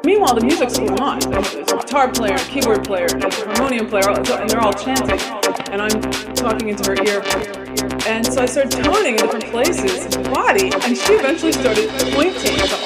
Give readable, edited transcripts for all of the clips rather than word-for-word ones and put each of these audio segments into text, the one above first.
Meanwhile, the music's going on. There's a guitar player, a keyboard player, a harmonium player, and they're all chanting. And I'm talking into her ear. And so I started toning in different places in the body, and she eventually started pointing at the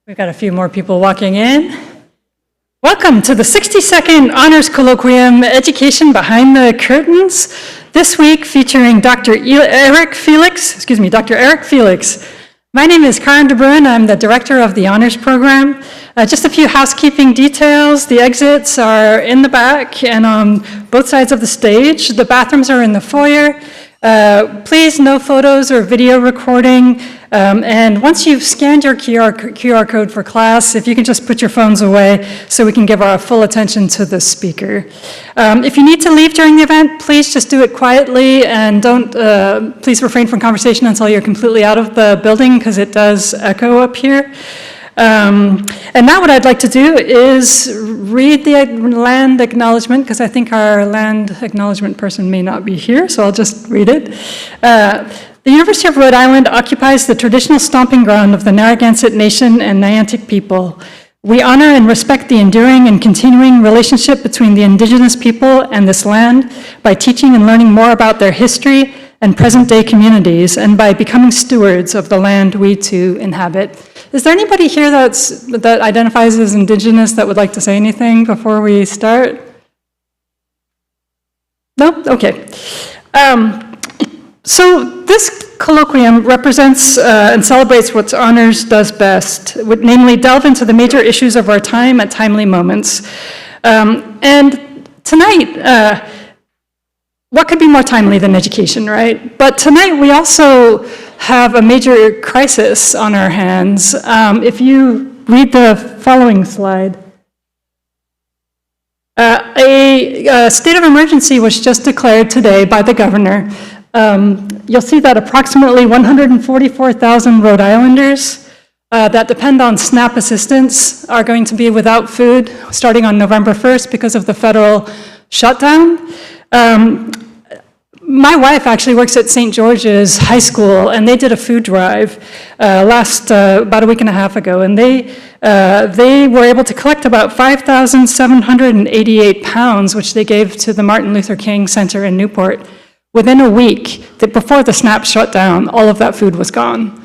We've got a few more people walking in. Welcome to the 60-second Honors Colloquium, Education Behind the Curtains. This week featuring Dr. Eric Felix. My name is Karen de Bruin. I'm the director of the Honors Program. Just a few housekeeping details. The exits are in the back and on both sides of the stage. The bathrooms are in the foyer. Please, no photos or video recording. And once you've scanned your QR code for class, if you can just put your phones away so we can give our full attention to the speaker. If you need to leave during the event, please just do it quietly and please refrain from conversation until you're completely out of the building because it does echo up here. And now what I'd like to do is read the land acknowledgement because I think our land acknowledgement person may not be here, so I'll just read it. The University of Rhode Island occupies the traditional stomping ground of the Narragansett Nation and Niantic people. We honor and respect the enduring and continuing relationship between the indigenous people and this land by teaching and learning more about their history and present-day communities and by becoming stewards of the land we too inhabit. Is there anybody here that identifies as indigenous that would like to say anything before we start? No? Okay. So this colloquium represents and celebrates what Honors does best, namely delve into the major issues of our time at timely moments. And tonight, what could be more timely than education, right? But tonight we also have a major crisis on our hands. If you read the following slide, A state of emergency was just declared today by the governor. You'll see that approximately 144,000 Rhode Islanders that depend on SNAP assistance are going to be without food starting on November 1st because of the federal shutdown. My wife actually works at St. George's High School, and they did a food drive about a week and a half ago, and they were able to collect about 5,788 pounds, which they gave to the Martin Luther King Center in Newport. Within a week, before the SNAP shutdown, all of that food was gone.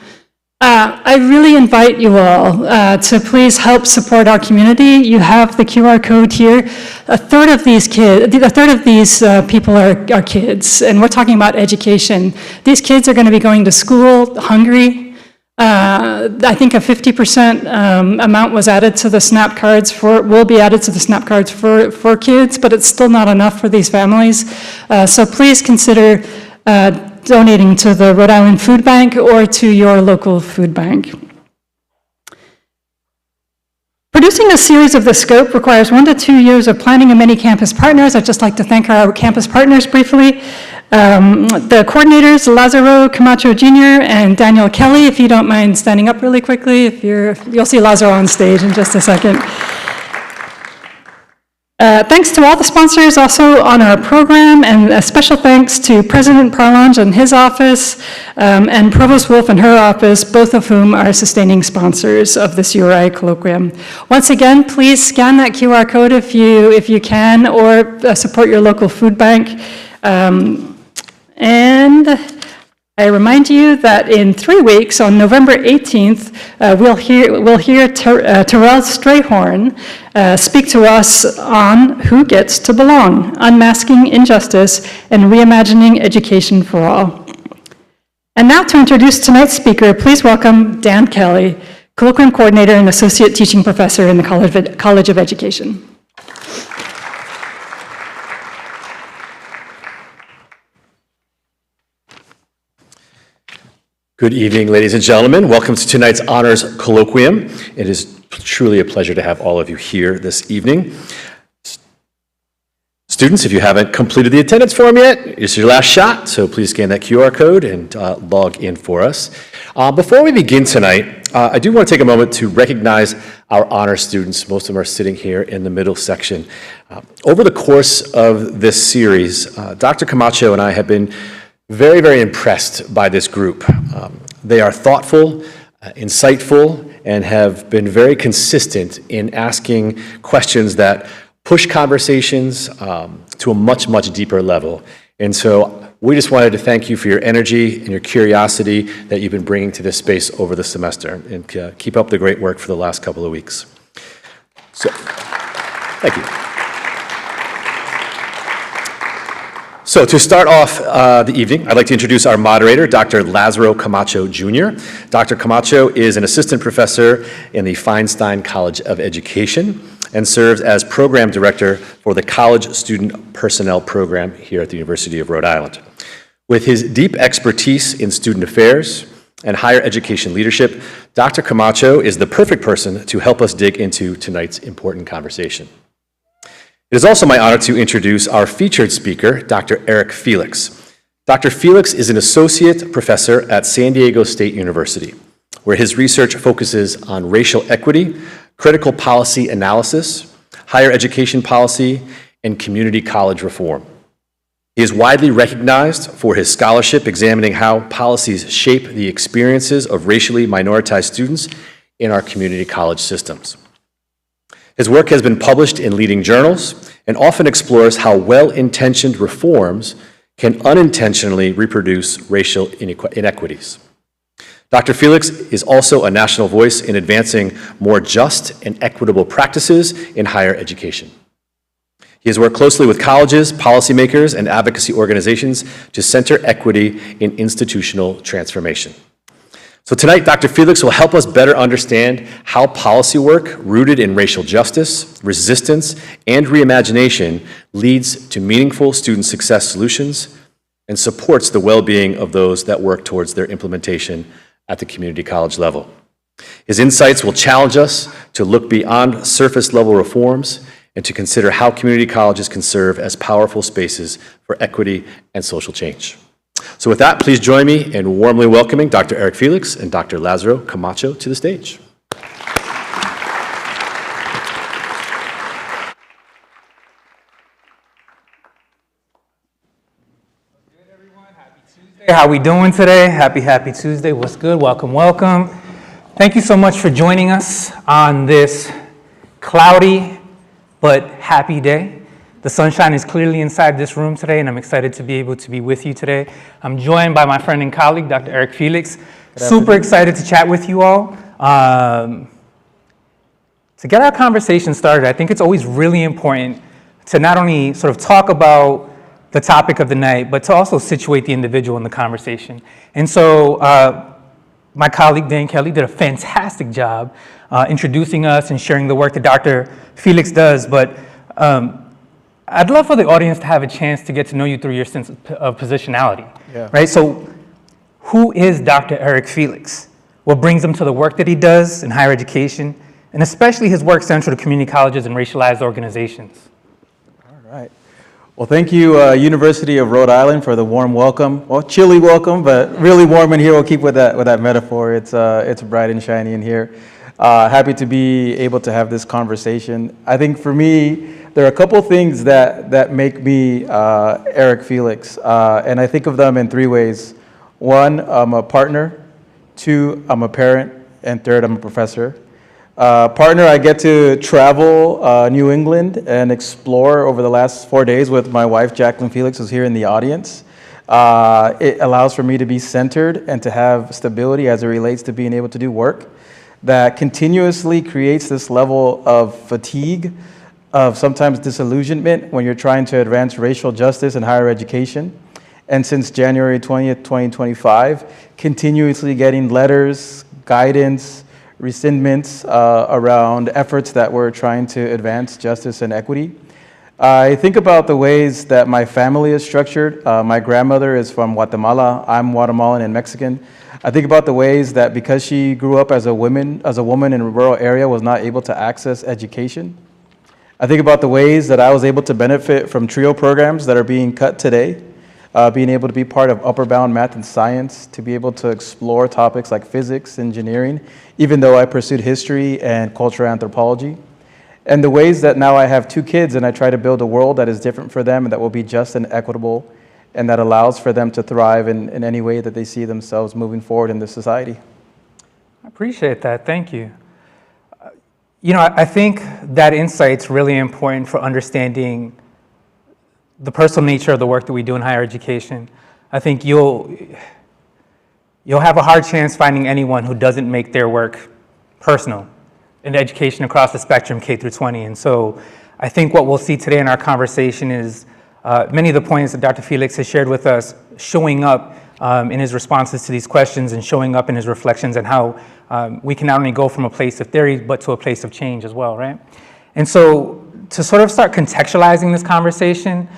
I really invite you all to please help support our community. You have the QR code here. A third of these people are kids, and we're talking about education. These kids are going to be going to school hungry. I think a 50% amount was added to the SNAP cards will be added to the SNAP cards for kids, but it's still not enough for these families. So please consider donating to the Rhode Island Food Bank or to your local food bank. Producing a series of this scope requires 1 to 2 years of planning and many campus partners. I'd just like to thank our campus partners briefly. The coordinators, Lazaro Camacho Jr. and Daniel Kelly, if you don't mind standing up really quickly, you'll see Lazaro on stage in just a second. Thanks to all the sponsors also on our program, and a special thanks to President Parlange and his office, and Provost Wolf and her office, both of whom are sustaining sponsors of this URI Colloquium. Once again, please scan that QR code if you can, or support your local food bank. And I remind you that in 3 weeks, on November 18th, we'll hear Terrell Strayhorn speak to us on Who Gets to Belong, Unmasking Injustice and Reimagining Education for All. And now to introduce tonight's speaker, please welcome Dan Kelly, Colloquium Coordinator and Associate Teaching Professor in the College of Education. Good evening, ladies and gentlemen. Welcome to tonight's Honors Colloquium. It is truly a pleasure to have all of you here this evening. Students, if you haven't completed the attendance form yet, it's your last shot, so please scan that QR code and log in for us. Before we begin tonight, I do want to take a moment to recognize our honor students. Most of them are sitting here in the middle section. Over the course of this series, Dr. Camacho and I have been very, very impressed by this group. They are thoughtful, insightful, and have been very consistent in asking questions that push conversations to a much, much deeper level. And so we just wanted to thank you for your energy and your curiosity that you've been bringing to this space over the semester, and keep up the great work for the last couple of weeks. So, thank you. So to start off the evening, I'd like to introduce our moderator, Dr. Lazaro Camacho Jr. Dr. Camacho is an assistant professor in the Feinstein College of Education and serves as program director for the College Student Personnel Program here at the University of Rhode Island. With his deep expertise in student affairs and higher education leadership, Dr. Camacho is the perfect person to help us dig into tonight's important conversation. It is also my honor to introduce our featured speaker, Dr. Eric Felix. Dr. Felix is an associate professor at San Diego State University, where his research focuses on racial equity, critical policy analysis, higher education policy, and community college reform. He is widely recognized for his scholarship examining how policies shape the experiences of racially minoritized students in our community college systems. His work has been published in leading journals and often explores how well-intentioned reforms can unintentionally reproduce racial inequities. Dr. Felix is also a national voice in advancing more just and equitable practices in higher education. He has worked closely with colleges, policymakers, and advocacy organizations to center equity in institutional transformation. So tonight, Dr. Felix will help us better understand how policy work rooted in racial justice, resistance, and reimagination leads to meaningful student success solutions and supports the well-being of those that work towards their implementation at the community college level. His insights will challenge us to look beyond surface-level reforms and to consider how community colleges can serve as powerful spaces for equity and social change. So with that, please join me in warmly welcoming Dr. Eric Felix and Dr. Lazaro Camacho to the stage. How we doing today? Happy Tuesday. What's good? Welcome, welcome. Thank you so much for joining us on this cloudy but happy day. The sunshine is clearly inside this room today, and I'm excited to be able to be with you today. I'm joined by my friend and colleague, Dr. Eric Felix. Super excited to chat with you all. To get our conversation started, I think it's always really important to not only sort of talk about the topic of the night, but to also situate the individual in the conversation. And so my colleague, Dan Kelly, did a fantastic job introducing us and sharing the work that Dr. Felix does, but I'd love for the audience to have a chance to get to know you through your sense of positionality, right? So who is Dr. Eric Felix? What brings him to the work that he does in higher education, and especially his work central to community colleges and racialized organizations? All right. Well, thank you, University of Rhode Island, for the warm welcome. Well, chilly welcome, but really warm in here. We'll keep with that metaphor. It's bright and shiny in here. Happy to be able to have this conversation. I think for me, there are a couple things that make me Eric Felix, and I think of them in three ways. One, I'm a partner. Two, I'm a parent. And third, I'm a professor. Partner, I get to travel New England and explore over the last 4 days with my wife, Jacqueline Felix, who's here in the audience. It allows for me to be centered and to have stability as it relates to being able to do work that continuously creates this level of fatigue, of sometimes disillusionment when you're trying to advance racial justice in higher education. And since January 20th, 2025, continuously getting letters, guidance, rescindments around efforts that we're trying to advance justice and equity. I think about the ways that my family is structured. My grandmother is from Guatemala. I'm Guatemalan and Mexican. I think about the ways that because she grew up as a woman in a rural area, was not able to access education. I think about the ways that I was able to benefit from TRIO programs that are being cut today. Being able to be part of upper bound math and science, to be able to explore topics like physics, engineering, even though I pursued history and cultural anthropology. And the ways that now I have 2 kids and I try to build a world that is different for them and that will be just and equitable and that allows for them to thrive in any way that they see themselves moving forward in this society. I appreciate that, thank you. You know, I think that insight's really important for understanding the personal nature of the work that we do in higher education. I think you'll have a hard chance finding anyone who doesn't make their work personal in education across the spectrum, K through 20. And so I think what we'll see today in our conversation is many of the points that Dr. Felix has shared with us showing up in his responses to these questions and showing up in his reflections and how we can not only go from a place of theory, but to a place of change as well, right? And so to sort of start contextualizing this conversation,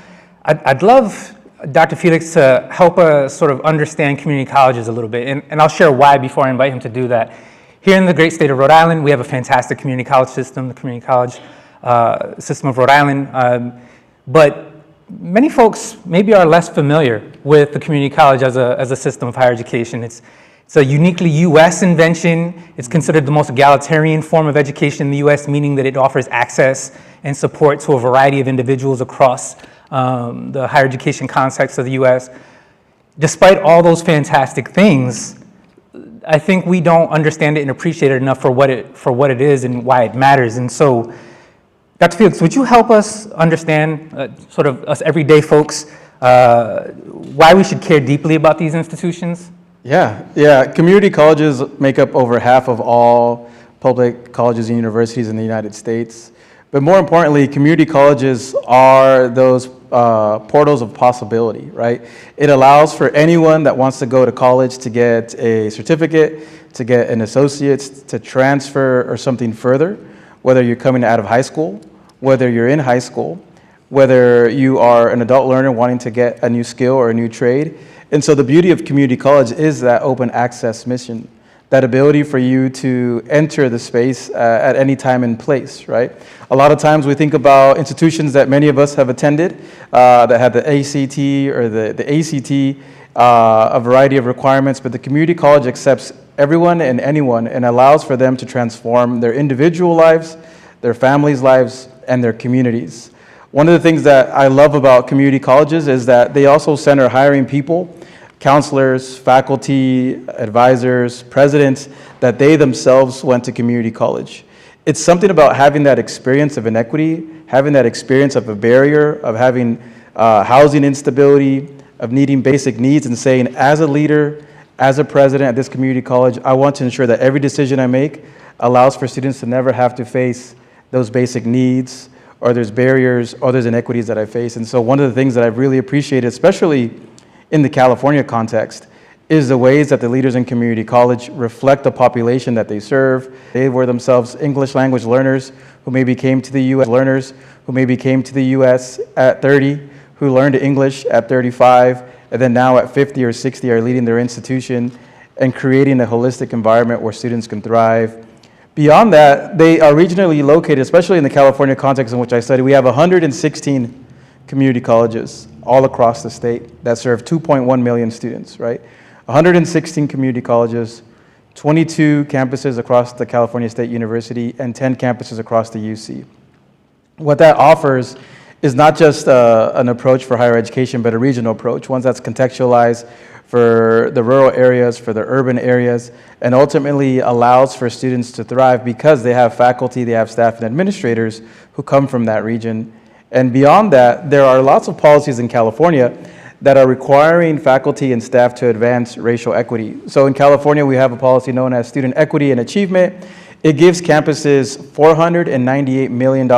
I'd love Dr. Felix to help us sort of understand community colleges a little bit, and I'll share why before I invite him to do that. Here in the great state of Rhode Island, we have a fantastic community college system, the community college system of Rhode Island, but many folks maybe are less familiar with the community college as a system of higher education. It's a uniquely U.S. invention. It's considered the most egalitarian form of education in the U.S., meaning that it offers access and support to a variety of individuals across the higher education context of the U.S. Despite all those fantastic things, I think we don't understand it and appreciate it enough for what it is and why it matters. And so, Dr. Felix, would you help us understand, sort of us everyday folks, why we should care deeply about these institutions? Yeah. Community colleges make up over half of all public colleges and universities in the United States. But more importantly, community colleges are those portals of possibility, right? It allows for anyone that wants to go to college to get a certificate, to get an associate's, to transfer or something further, whether you're coming out of high school, whether you're in high school, whether you are an adult learner wanting to get a new skill or a new trade. And so the beauty of community college is that open access mission that ability for you to enter the space at any time and place, right? A lot of times we think about institutions that many of us have attended that have the ACT or the ACT, a variety of requirements, but the community college accepts everyone and anyone and allows for them to transform their individual lives, their families' lives, and their communities. One of the things that I love about community colleges is that they also center hiring people, counselors, faculty, advisors, presidents, that they themselves went to community college. It's something about having that experience of inequity, having that experience of a barrier, of having housing instability, of needing basic needs, and saying, as a leader, as a president at this community college, I want to ensure that every decision I make allows for students to never have to face those basic needs, or there's barriers, or there's inequities that I face. And so one of the things that I've really appreciated, especially in the California context, is the ways that the leaders in community college reflect the population that they serve. They were themselves English language learners who maybe came to the US at 30, who learned English at 35, and then now at 50 or 60 are leading their institution and creating a holistic environment where students can thrive. Beyond that, they are regionally located, especially in the California context in which I study. We have 116 community colleges all across the state that serve 2.1 million students, right? 116 community colleges, 22 campuses across the California State University, and 10 campuses across the UC. What that offers is not just an approach for higher education, but a regional approach, one that's contextualized for the rural areas, for the urban areas, and ultimately allows for students to thrive because they have faculty, they have staff and administrators who come from that region. And beyond that, there are lots of policies in California that are requiring faculty and staff to advance racial equity. So in California, we have a policy known as Student Equity and Achievement. It gives campuses $498 million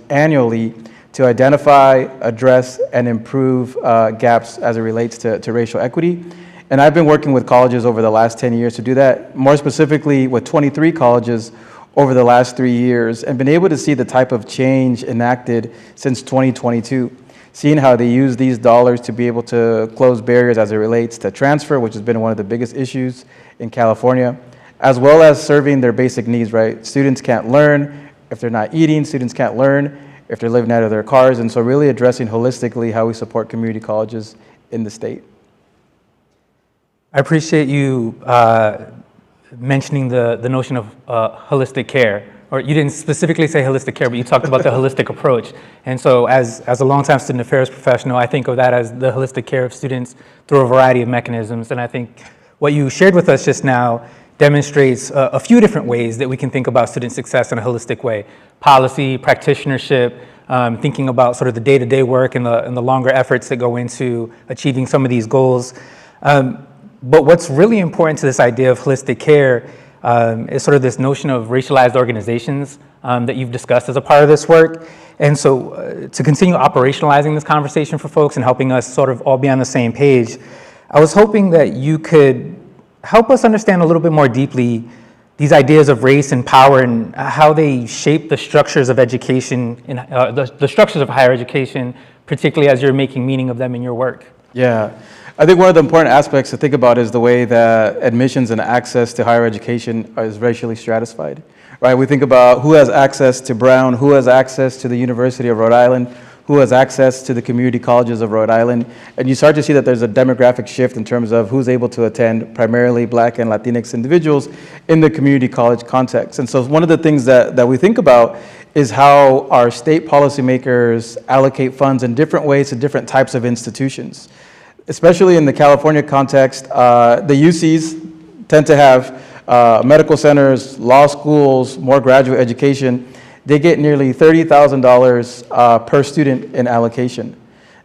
annually to identify, address, and improve gaps as it relates to racial equity. And I've been working with colleges over the last 10 years to do that, more specifically with 23 colleges over the last 3 years, and been able to see the type of change enacted since 2022, seeing how they use these dollars to be able to close barriers as it relates to transfer, which has been one of the biggest issues in California, as well as serving their basic needs, right? Students can't learn if they're not eating, students can't learn if they're living out of their cars, and so really addressing holistically how we support community colleges in the state. I appreciate you mentioning the notion of holistic care, or you didn't specifically say holistic care, but you talked about the holistic approach. And so as a longtime student affairs professional, I think of that as the holistic care of students through a variety of mechanisms. And I think what you shared with us just now demonstrates a few different ways that we can think about student success in a holistic way. Policy, practitionership, thinking about sort of the day-to-day work and the longer efforts that go into achieving some of these goals. But what's really important to this idea of holistic care is sort of this notion of racialized organizations that you've discussed as a part of this work. And so to continue operationalizing this conversation for folks and helping us sort of all be on the same page, I was hoping that you could help us understand a little bit more deeply these ideas of race and power and how they shape the structures of education, and the structures of higher education, particularly as you're making meaning of them in your work. Yeah. I think one of the important aspects to think about is the way that admissions and access to higher education is racially stratified, right? We think about who has access to Brown, who has access to the University of Rhode Island, who has access to the community colleges of Rhode Island, and you start to see that there's a demographic shift in terms of who's able to attend, primarily Black and Latinx individuals in the community college context. And so one of the things that we think about is how our state policymakers allocate funds in different ways to different types of institutions. Especially in the California context, the UCs tend to have medical centers, law schools, more graduate education. They get nearly $30,000 per student in allocation.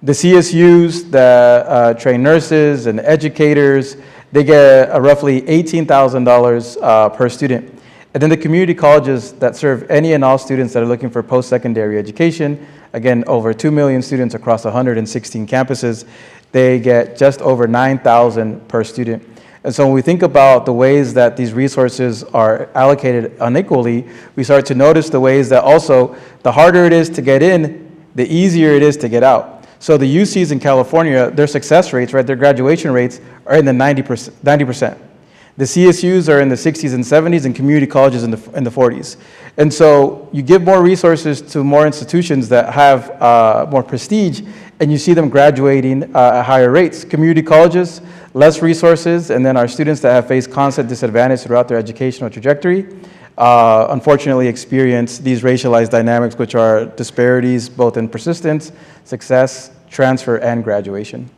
The CSUs that train nurses and educators, they get roughly $18,000 per student. And then the community colleges that serve any and all students that are looking for post-secondary education, again, over 2 million students across 116 campuses, they get just over $9,000 per student. And so when we think about the ways that these resources are allocated unequally, we start to notice the ways that also the harder it is to get in, the easier it is to get out. So the UCs in California, their success rates, right, their graduation rates are in the 90%. The CSUs are in the 60s and 70s, and community colleges in the 40s. And so you give more resources to more institutions that have more prestige, and you see them graduating at higher rates. Community colleges, less resources, and then our students that have faced constant disadvantage throughout their educational trajectory, unfortunately experience these racialized dynamics, which are disparities both in persistence, success, transfer, and graduation.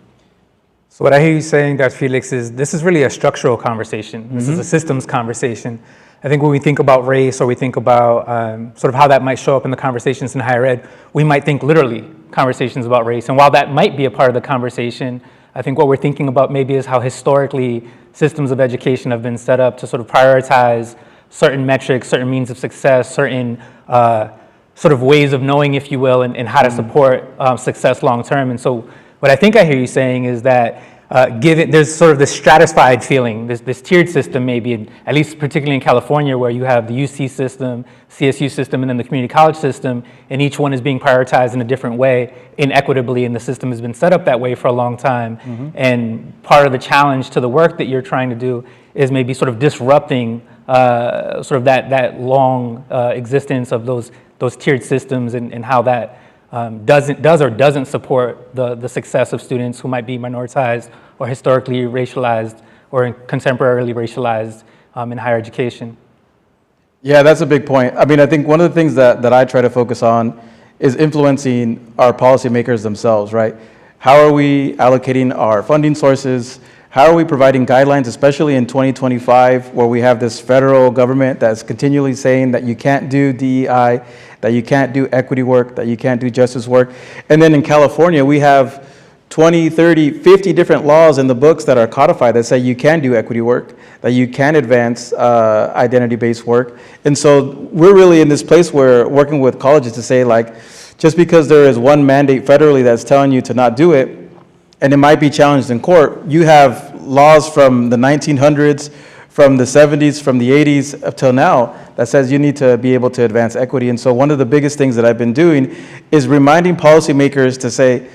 So what I hear you saying, Dr. Felix, is this is really a structural conversation. This is a systems conversation. I think when we think about race, or we think about sort of how that might show up in the conversations in higher ed, we might think literally conversations about race. And while that might be a part of the conversation, I think what we're thinking about maybe is how historically systems of education have been set up to sort of prioritize certain metrics, certain means of success, certain sort of ways of knowing, if you will, and how to support success long term. And so what I think I hear you saying is that there's sort of this stratified feeling, this tiered system maybe, at least particularly in California, where you have the UC system, CSU system, and then the community college system, and each one is being prioritized in a different way, inequitably, and the system has been set up that way for a long time. And part of the challenge to the work that you're trying to do is maybe sort of disrupting sort of that long existence of those tiered systems, and how that does or doesn't support the success of students who might be minoritized or historically racialized or contemporarily racialized in higher education. Yeah, that's a big point. I mean, I think one of the things that I try to focus on is influencing our policymakers themselves, right? How are we allocating our funding sources? How are we providing guidelines, especially in 2025, where we have this federal government that's continually saying that you can't do DEI, that you can't do equity work, that you can't do justice work. And then in California, we have 20, 30, 50 different laws in the books that are codified that say you can do equity work, that you can advance identity-based work. And so we're really in this place where working with colleges to say, like, just because there is one mandate federally that's telling you to not do it, and it might be challenged in court, you have laws from the 1900s, from the 70s, from the 80s up till now that says you need to be able to advance equity. And so one of the biggest things that I've been doing is reminding policymakers to say,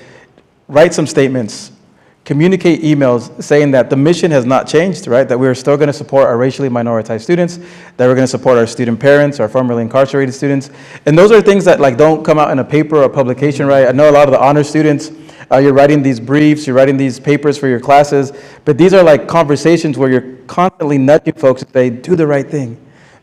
write some statements, communicate emails saying that the mission has not changed, right? That we're still gonna support our racially minoritized students, that we're gonna support our student parents, our formerly incarcerated students. And those are things that like don't come out in a paper or a publication, right? I know a lot of the honor students, you're writing these briefs, you're writing these papers for your classes, but these are like conversations where you're constantly nudging folks to say, do the right thing,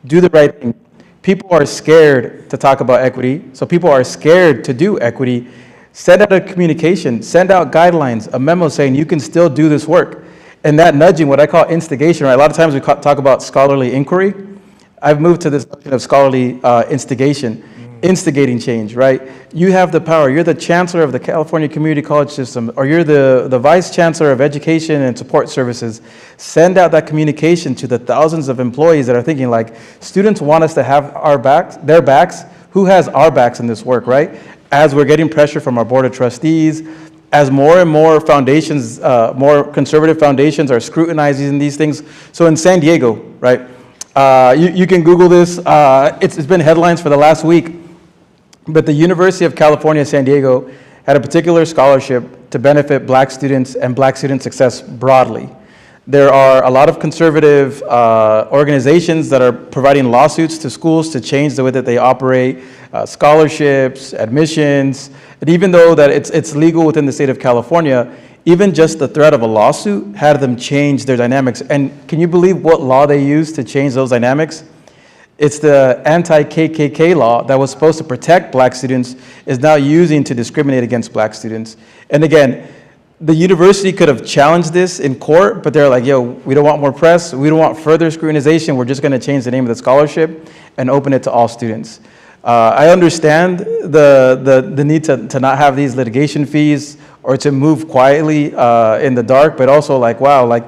do the right thing. People are scared to talk about equity, so people are scared to do equity. Send out a communication, send out guidelines, a memo saying you can still do this work. And that nudging, what I call instigation, right? A lot of times we talk about scholarly inquiry. I've moved to this notion of scholarly instigation. Instigating change, right? You have the power. You're the chancellor of the California Community College System, or you're the vice chancellor of education and support services. Send out that communication to the thousands of employees that are thinking like, students want us to have our backs, their backs. Who has our backs in this work, right? As we're getting pressure from our board of trustees, as more and more foundations, more conservative foundations are scrutinizing these things. So in San Diego, right? You can Google this. It's been headlines for the last week. But the University of California, San Diego had a particular scholarship to benefit Black students and Black student success broadly. There are a lot of conservative organizations that are providing lawsuits to schools to change the way that they operate, scholarships, admissions, and even though that it's legal within the state of California, even just the threat of a lawsuit had them change their dynamics. And can you believe what law they used to change those dynamics? It's the anti-KKK law that was supposed to protect Black students is now using to discriminate against Black students. And again, the university could have challenged this in court, but they're like, yo, we don't want more press, we don't want further scrutinization, we're just gonna change the name of the scholarship and open it to all students. I understand the need to not have these litigation fees or to move quietly in the dark, but also like, wow, like,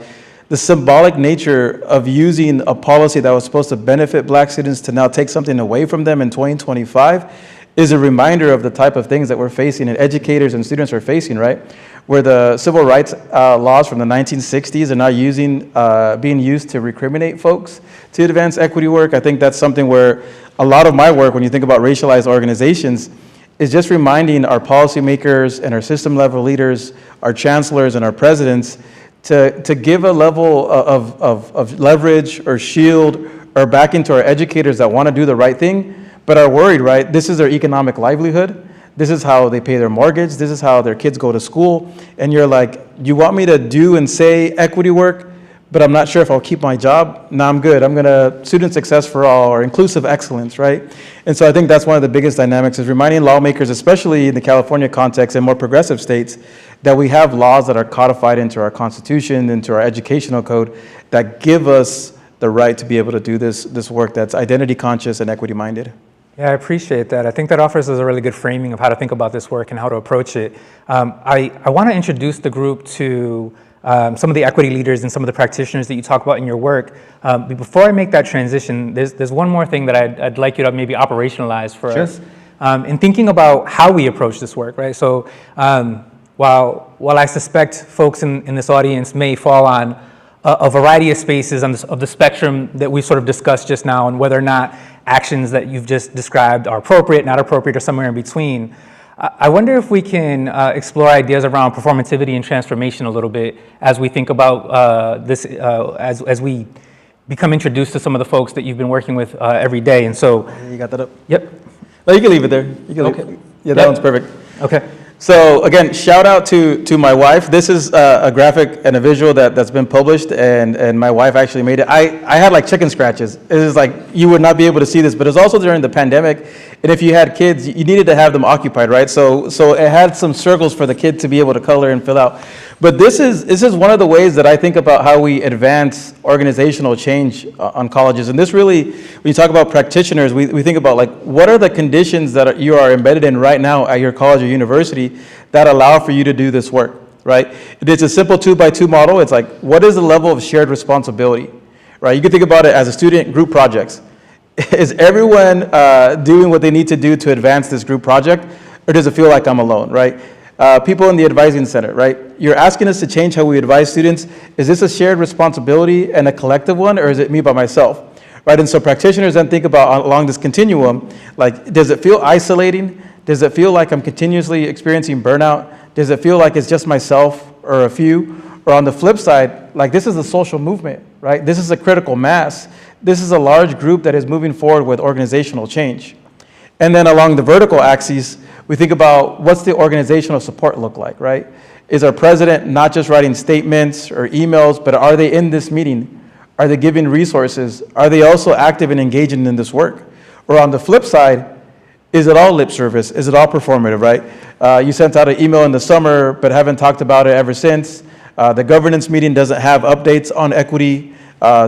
the symbolic nature of using a policy that was supposed to benefit Black students to now take something away from them in 2025 is a reminder of the type of things that we're facing and educators and students are facing, right? Where the civil rights laws from the 1960s are now being used to recriminate folks to advance equity work. I think that's something where a lot of my work, when you think about racialized organizations, is just reminding our policymakers and our system level leaders, our chancellors and our presidents to give a level of leverage or shield or backing to our educators that want to do the right thing, but are worried, right? This is their economic livelihood. This is how they pay their mortgage. This is how their kids go to school. And you're like, you want me to do and say equity work, but I'm not sure if I'll keep my job? No, I'm good. I'm gonna student success for all or inclusive excellence, right? And so I think that's one of the biggest dynamics, is reminding lawmakers, especially in the California context and more progressive states, that we have laws that are codified into our Constitution, into our educational code, that give us the right to be able to do this work that's identity conscious and equity minded. Yeah, I appreciate that. I think that offers us a really good framing of how to think about this work and how to approach it. I want to introduce the group to some of the equity leaders and some of the practitioners that you talk about in your work. But before I make that transition, there's one more thing that I'd like you to maybe operationalize for us. In thinking about how we approach this work, right? So while I suspect folks in this audience may fall on a variety of spaces of the spectrum that we sort of discussed just now, and whether or not actions that you've just described are appropriate, not appropriate, or somewhere in between, I wonder if we can explore ideas around performativity and transformation a little bit as we think about this, as we become introduced to some of the folks that you've been working with every day. And so, you got that up? Yep. No, you can leave it there. You can Okay. leave it. Yeah, that one's perfect. Okay. So again, shout out to my wife. This is a graphic and a visual that's been published, and my wife actually made it. I had like chicken scratches. It is like, you would not be able to see this, but it's also during the pandemic, and if you had kids, you needed to have them occupied, right? So it had some circles for the kid to be able to color and fill out. But this is one of the ways that I think about how we advance organizational change on colleges. And this really, when you talk about practitioners, we think about like, what are the conditions that you are embedded in right now at your college or university that allow for you to do this work, right? It's a simple 2x2 model. It's like, what is the level of shared responsibility, right? You can think about it as a student group projects. Is everyone doing what they need to do to advance this group project, or does it feel like I'm alone, right? People in the advising center, right? You're asking us to change how we advise students. Is this a shared responsibility and a collective one, or is it me by myself, right? And so practitioners then think about along this continuum, like, does it feel isolating? Does it feel like I'm continuously experiencing burnout? Does it feel like it's just myself or a few? Or on the flip side, like, this is a social movement, right? This is a critical mass. This is a large group that is moving forward with organizational change. And then along the vertical axis, we think about what's the organizational support look like, right? Is our president not just writing statements or emails, but are they in this meeting? Are they giving resources? Are they also active and engaging in this work? Or on the flip side, is it all lip service? Is it all performative, right? You sent out an email in the summer, but haven't talked about it ever since. The governance meeting doesn't have updates on equity.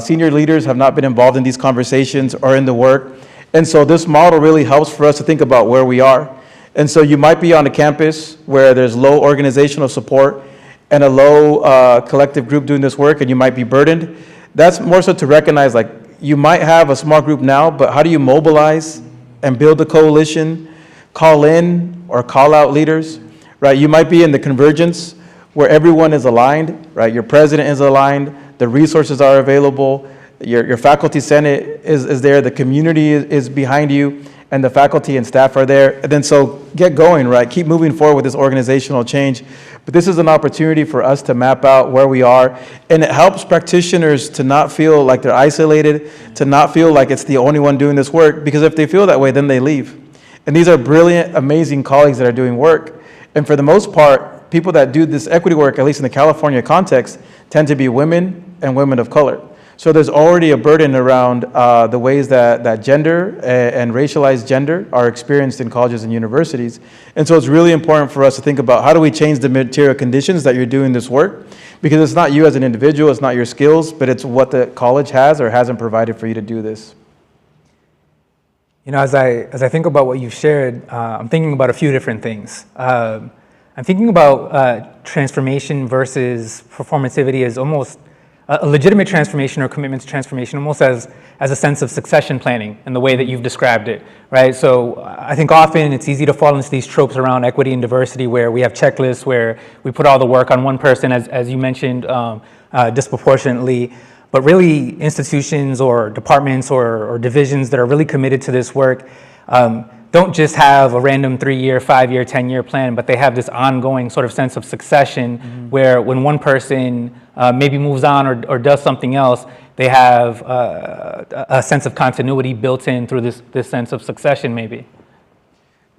Senior leaders have not been involved in these conversations or in the work. And so this model really helps for us to think about where we are. And so you might be on a campus where there's low organizational support and a low collective group doing this work, and you might be burdened. That's more so to recognize, like, you might have a small group now, but how do you mobilize and build a coalition, call in or call out leaders, right? You might be in the convergence where everyone is aligned, right? Your president is aligned, the resources are available, your faculty senate is there, the community is behind you, and the faculty and staff are there. And then so get going, right? Keep moving forward with this organizational change. But this is an opportunity for us to map out where we are. And it helps practitioners to not feel like they're isolated, to not feel like it's the only one doing this work, because if they feel that way, then they leave. And these are brilliant, amazing colleagues that are doing work. And for the most part, people that do this equity work, at least in the California context, tend to be women and women of color. So there's already a burden around the ways that gender and racialized gender are experienced in colleges and universities. And so it's really important for us to think about how do we change the material conditions that you're doing this work, because it's not you as an individual, it's not your skills, but it's what the college has or hasn't provided for you to do this. You know, as I think about what you've shared, I'm thinking about a few different things. I'm thinking about transformation versus performativity as almost a legitimate transformation or commitment to transformation, almost as a sense of succession planning in the way that you've described it, right? So I think often it's easy to fall into these tropes around equity and diversity where we have checklists where we put all the work on one person, as you mentioned, disproportionately. But really institutions or departments or divisions that are really committed to this work, don't just have a random 3-year, 5-year, 10-year plan, but they have this ongoing sort of sense of succession where when one person maybe moves on or does something else, they have a sense of continuity built in through this sense of succession maybe.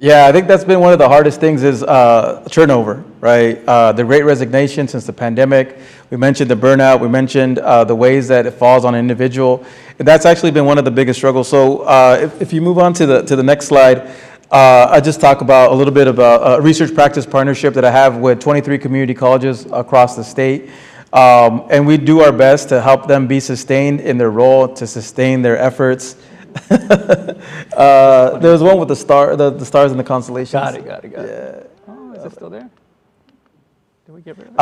Yeah, I think that's been one of the hardest things is turnover, right? The great resignation since the pandemic. We mentioned the burnout. We mentioned the ways that it falls on an individual. And that's actually been one of the biggest struggles. So if you move on to the next slide, I just talk about a little bit about a research practice partnership that I have with 23 community colleges across the state. And we do our best to help them be sustained in their role, to sustain their efforts. There was one with the stars and the constellations. Got it. Yeah. Oh, is it still there? Did we get rid of it?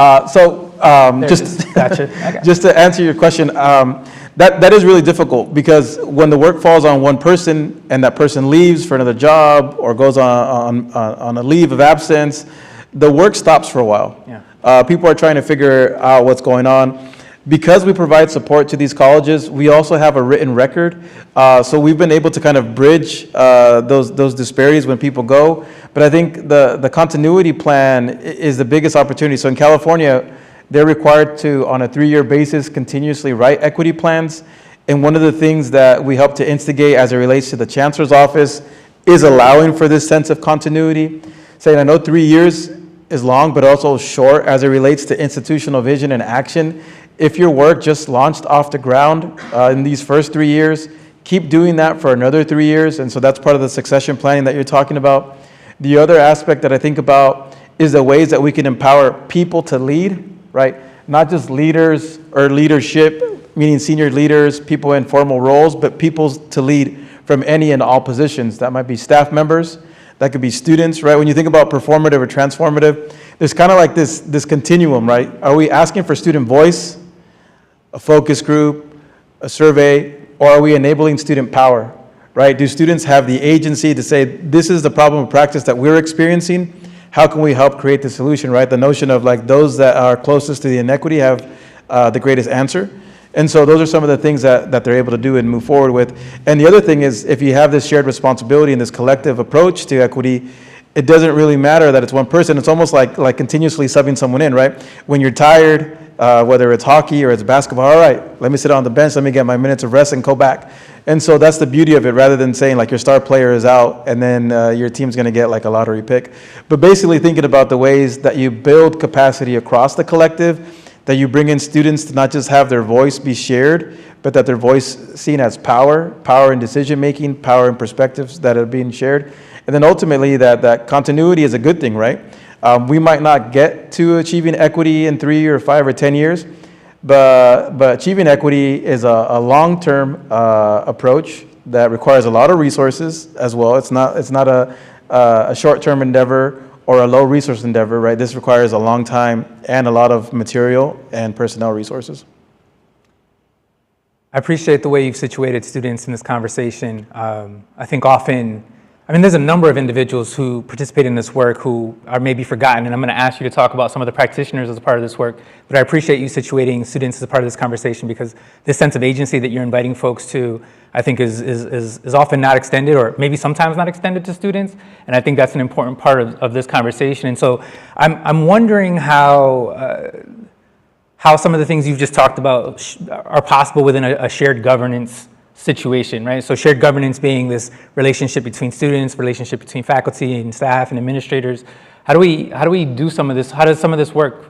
Gotcha. Just to answer your question, that is really difficult because when the work falls on one person and that person leaves for another job or goes on a leave of absence, the work stops for a while. Yeah. People are trying to figure out what's going on. Because we provide support to these colleges, we also have a written record. So we've been able to kind of bridge those disparities when people go. But I think the continuity plan is the biggest opportunity. So in California, they're required to, on a 3-year basis, continuously write equity plans. And one of the things that we help to instigate as it relates to the chancellor's office is allowing for this sense of continuity. Saying, I know 3 years is long, but also short as it relates to institutional vision and action. If your work just launched off the ground in these first 3 years, keep doing that for another 3 years. And so that's part of the succession planning that you're talking about. The other aspect that I think about is the ways that we can empower people to lead, right? Not just leaders or leadership, meaning senior leaders, people in formal roles, but people to lead from any and all positions. That might be staff members, that could be students, right? When you think about performative or transformative, there's kind of like this continuum, right? Are we asking for student voice, a focus group, a survey, or are we enabling student power, right? Do students have the agency to say, this is the problem of practice that we're experiencing? How can we help create the solution, right? The notion of like those that are closest to the inequity have the greatest answer. And so those are some of the things that they're able to do and move forward with. And the other thing is, if you have this shared responsibility and this collective approach to equity, it doesn't really matter that it's one person. It's almost like continuously subbing someone in, right? When you're tired, whether it's hockey or it's basketball, all right, let me sit on the bench, let me get my minutes of rest and go back. And so that's the beauty of it, rather than saying like your star player is out and then your team's gonna get like a lottery pick. But basically thinking about the ways that you build capacity across the collective, that you bring in students to not just have their voice be shared, but that their voice seen as power in decision-making, power in perspectives that are being shared. And then ultimately that continuity is a good thing, right? We might not get to achieving equity in 3 or 5 or 10 years, but achieving equity is a long-term approach that requires a lot of resources as well. It's not a short-term endeavor or a low-resource endeavor, right? This requires a long time and a lot of material and personnel resources. I appreciate the way you've situated students in this conversation. I think often, there's a number of individuals who participate in this work who are maybe forgotten, and I'm going to ask you to talk about some of the practitioners as a part of this work, but I appreciate you situating students as a part of this conversation because this sense of agency that you're inviting folks to, I think is often not extended, or maybe sometimes not extended to students, and I think that's an important part of this conversation. And so I'm wondering how some of the things you've just talked about are possible within a shared governance situation, right? So shared governance being this relationship between students, relationship between faculty and staff and administrators. How do we do some of this? How does some of this work?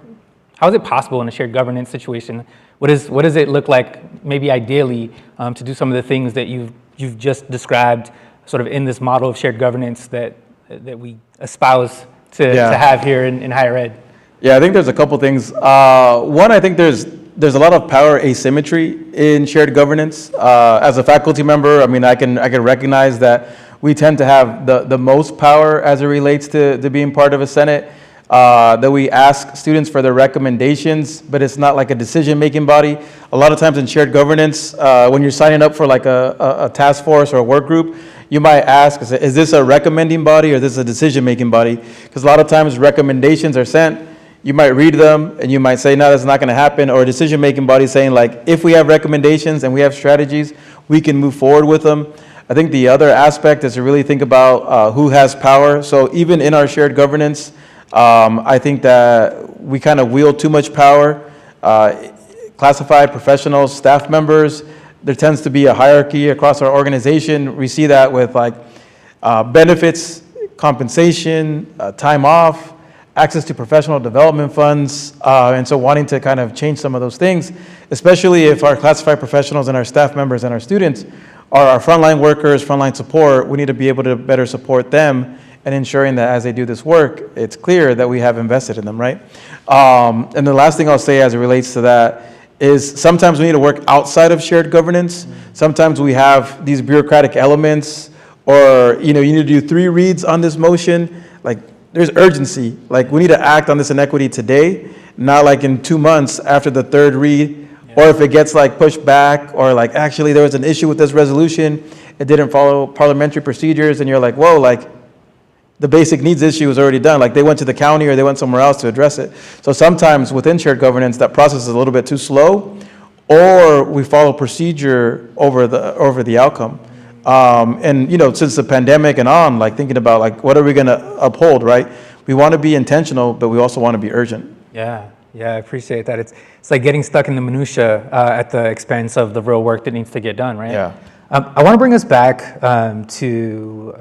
How is it possible in a shared governance situation? What does it look like, maybe ideally, to do some of the things that you've just described, sort of in this model of shared governance that we espouse to have here in higher ed? Yeah, I think there's a couple things. One, I think there's a lot of power asymmetry in shared governance. As a faculty member, I can recognize that we tend to have the most power as it relates to being part of a Senate. That we ask students for their recommendations, but it's not like a decision-making body. A lot of times in shared governance, when you're signing up for like a task force or a work group, you might ask, is this a recommending body or is this a decision-making body? Because a lot of times recommendations are sent, you might read them and you might say, no, that's not going to happen. Or a decision-making body saying like, if we have recommendations and we have strategies, we can move forward with them. I think the other aspect is to really think about who has power. So even in our shared governance, I think that we kind of wield too much power. Classified professionals, staff members, there tends to be a hierarchy across our organization. We see that with like benefits, compensation, time off, access to professional development funds, and so wanting to kind of change some of those things, especially if our classified professionals and our staff members and our students are our frontline workers, frontline support. We need to be able to better support them and ensuring that as they do this work, it's clear that we have invested in them, right? And the last thing I'll say as it relates to that is sometimes we need to work outside of shared governance. Sometimes we have these bureaucratic elements, or you need to do 3 reads on this motion. Like there's urgency. Like we need to act on this inequity today, not like in 2 months after the 3rd read, or if it gets like pushed back, or like actually there was an issue with this resolution, it didn't follow parliamentary procedures, and you're like, whoa, like the basic needs issue was already done. Like they went to the county or they went somewhere else to address it. So sometimes within shared governance, that process is a little bit too slow, or we follow procedure over the outcome. And since the pandemic and on, like thinking about like what are we going to uphold, right? We want to be intentional, but we also want to be urgent. Yeah, I appreciate that. It's like getting stuck in the minutia at the expense of the real work that needs to get done, right? Yeah. I want to bring us back to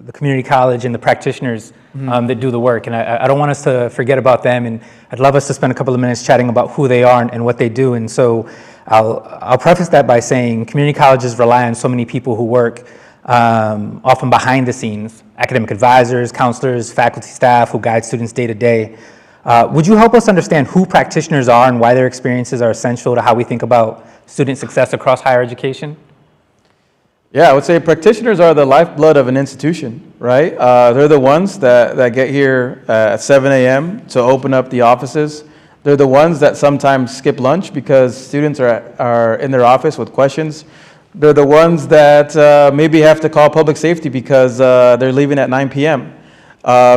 the community college and the practitioners that do the work. And I don't want us to forget about them. And I'd love us to spend a couple of minutes chatting about who they are and what they do. And so I'll preface that by saying community colleges rely on so many people who work often behind the scenes, academic advisors, counselors, faculty staff who guide students day to day. Would you help us understand who practitioners are and why their experiences are essential to how we think about student success across higher education? Yeah, I would say practitioners are the lifeblood of an institution, right? They're the ones that get here at 7 a.m. to open up the offices. They're the ones that sometimes skip lunch because students are in their office with questions. They're the ones that maybe have to call public safety because they're leaving at 9 p.m.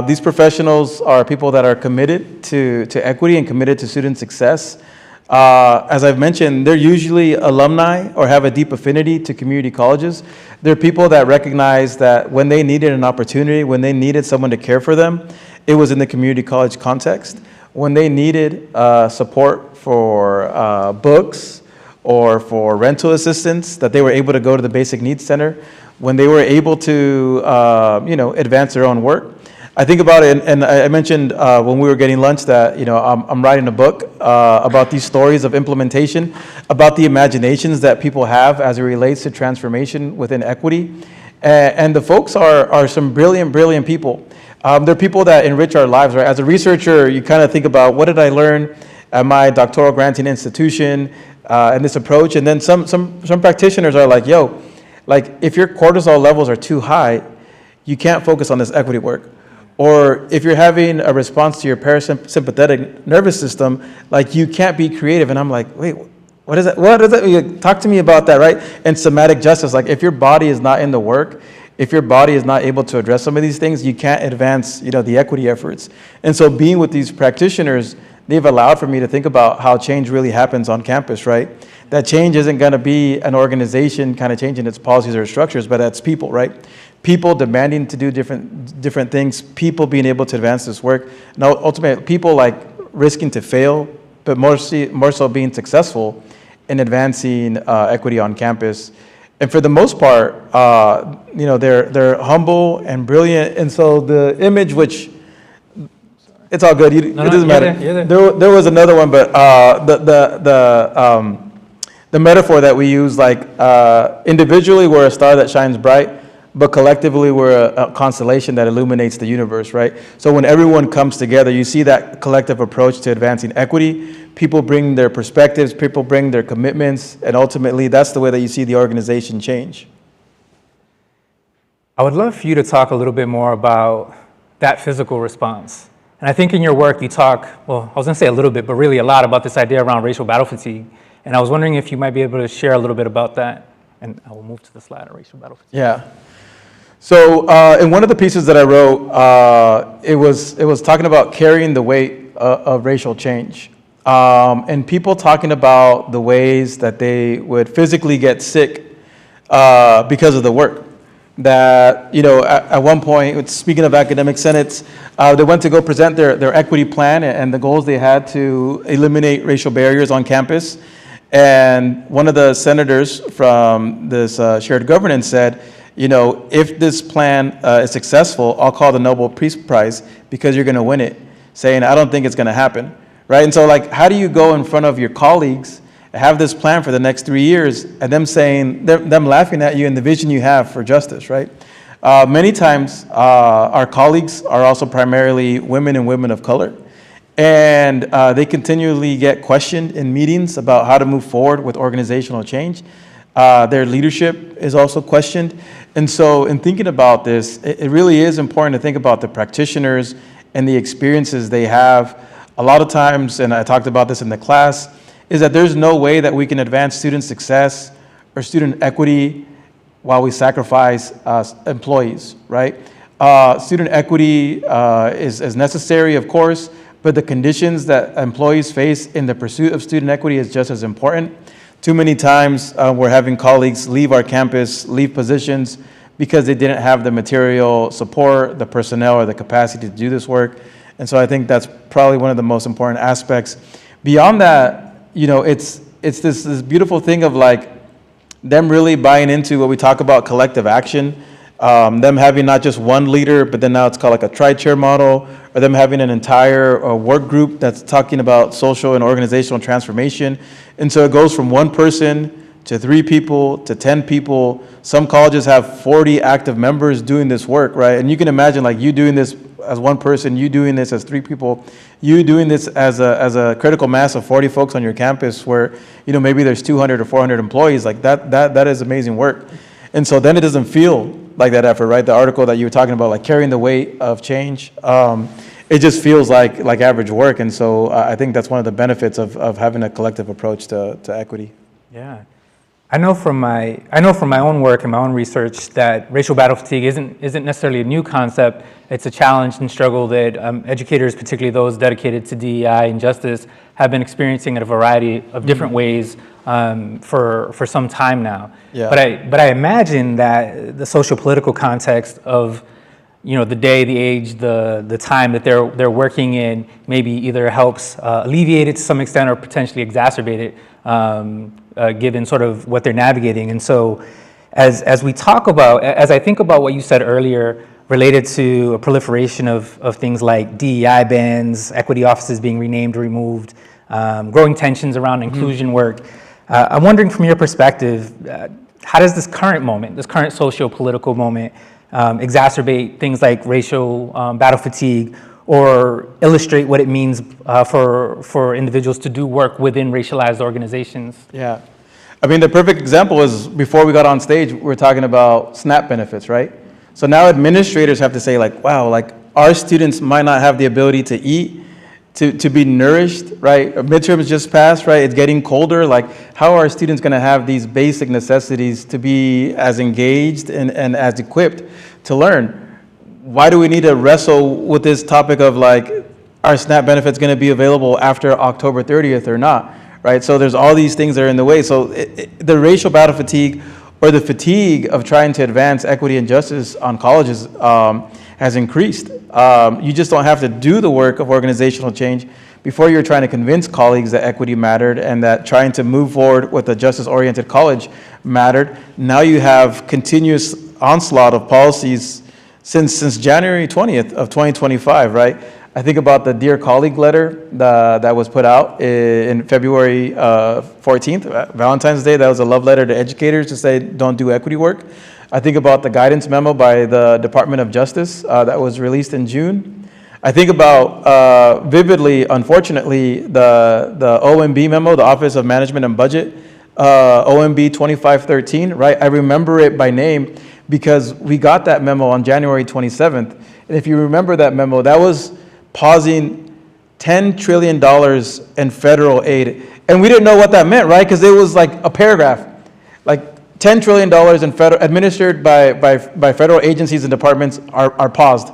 These professionals are people that are committed to equity and committed to student success. As I've mentioned, they're usually alumni or have a deep affinity to community colleges. They're people that recognize that when they needed an opportunity, when they needed someone to care for them, it was in the community college context. When they needed support for books or for rental assistance, that they were able to go to the Basic Needs Center. When they were able to, advance their own work. I think about it, and I mentioned when we were getting lunch that I'm writing a book about these stories of implementation, about the imaginations that people have as it relates to transformation within equity, and the folks are some brilliant people. They're people that enrich our lives, right? As a researcher, you kind of think about what did I learn at my doctoral granting institution and this approach, and then some practitioners are like, if your cortisol levels are too high, you can't focus on this equity work. Or if you're having a response to your parasympathetic nervous system, like you can't be creative. And I'm like, wait, what is that? What is that? Talk to me about that, right? And somatic justice, like if your body is not in the work, if your body is not able to address some of these things, you can't advance, the equity efforts. And so being with these practitioners, they've allowed for me to think about how change really happens on campus, right? That change isn't going to be an organization kind of changing its policies or structures, but that's people, right? People demanding to do different things, people being able to advance this work. Now, ultimately, people like risking to fail, but more so being successful in advancing equity on campus. And for the most part, they're humble and brilliant. And so the image, which it's all good, it doesn't matter. There was another one, but the metaphor that we use, like individually, we're a star that shines bright, but collectively we're a constellation that illuminates the universe, right? So when everyone comes together, you see that collective approach to advancing equity. People bring their perspectives, people bring their commitments, and ultimately that's the way that you see the organization change. I would love for you to talk a little bit more about that physical response. And I think in your work you talk, well, I was gonna say a little bit, but really a lot about this idea around racial battle fatigue. And I was wondering if you might be able to share a little bit about that. And I will move to the slide of racial battle fatigue. Yeah. So in one of the pieces that I wrote, it was talking about carrying the weight of racial change, and people talking about the ways that they would physically get sick because of the work. that, at one point, speaking of academic senates, they went to go present their equity plan and the goals they had to eliminate racial barriers on campus. And one of the senators from this shared governance said, if this plan is successful, I'll call the Nobel Peace Prize because you're going to win it, saying, I don't think it's going to happen, right? And so, how do you go in front of your colleagues, have this plan for the next 3 years, and them laughing at you and the vision you have for justice, right? Many times, our colleagues are also primarily women and women of color. And they continually get questioned in meetings about how to move forward with organizational change. Their leadership is also questioned. And so in thinking about this, it really is important to think about the practitioners and the experiences they have. A lot of times, and I talked about this in the class, is that there's no way that we can advance student success or student equity while we sacrifice employees, right? Student equity is necessary, of course, but the conditions that employees face in the pursuit of student equity is just as important. Too many times we're having colleagues leave our campus, leave positions because they didn't have the material support, the personnel, or the capacity to do this work. And so I think that's probably one of the most important aspects. Beyond that, it's this beautiful thing of them really buying into what we talk about collective action. Them having not just one leader, but then now it's called a tri-chair model, or them having an entire work group that's talking about social and organizational transformation. And so it goes from one person to 3 people to 10 people. Some colleges have 40 active members doing this work, right? And you can imagine you doing this as one person, you doing this as 3 people, you doing this as a critical mass of 40 folks on your campus where, maybe there's 200 or 400 employees. That is amazing work. And so then it doesn't feel like that effort, right? The article that you were talking about, carrying the weight of change, it just feels like average work. And so I think that's one of the benefits of having a collective approach to equity. Yeah. I know from my own work and my own research that racial battle fatigue isn't necessarily a new concept. It's a challenge and struggle that educators, particularly those dedicated to DEI and justice, have been experiencing in a variety of different ways for some time now. Yeah. But I imagine that the social political context of the day, the age, the time that they're working in maybe either helps alleviate it to some extent or potentially exacerbate it, given sort of what they're navigating. And so as I think about what you said earlier related to a proliferation of things like DEI bans, equity offices being renamed or removed, growing tensions around inclusion work, I'm wondering from your perspective, how does this current socio-political moment exacerbate things like racial battle fatigue or illustrate what it means for individuals to do work within racialized organizations? Yeah. I mean, the perfect example is before we got on stage, we were talking about SNAP benefits, right? So now administrators have to say wow, our students might not have the ability to eat, to be nourished, right? Midterms just passed, right? It's getting colder. How are students going to have these basic necessities to be as engaged and as equipped to learn? Why do we need to wrestle with this topic of are SNAP benefits going to be available after October 30th or not, right? So there's all these things that are in the way. So the racial battle fatigue or the fatigue of trying to advance equity and justice on colleges has increased. You just don't have to do the work of organizational change before you're trying to convince colleagues that equity mattered and that trying to move forward with a justice-oriented college mattered. Now you have continuous onslaught of policies since January 20th of 2025, right? I think about the Dear Colleague letter that was put out in February 14th, Valentine's Day. That was a love letter to educators to say, don't do equity work. I think about the guidance memo by the Department of Justice that was released in June. I think about, vividly, unfortunately, the OMB memo, the Office of Management and Budget, OMB 2513, right? I remember it by name because we got that memo on January 27th. And if you remember that memo, that was pausing $10 trillion in federal aid. And we didn't know what that meant, right? Because it was a paragraph. $10 trillion in federal, administered by federal agencies and departments are paused.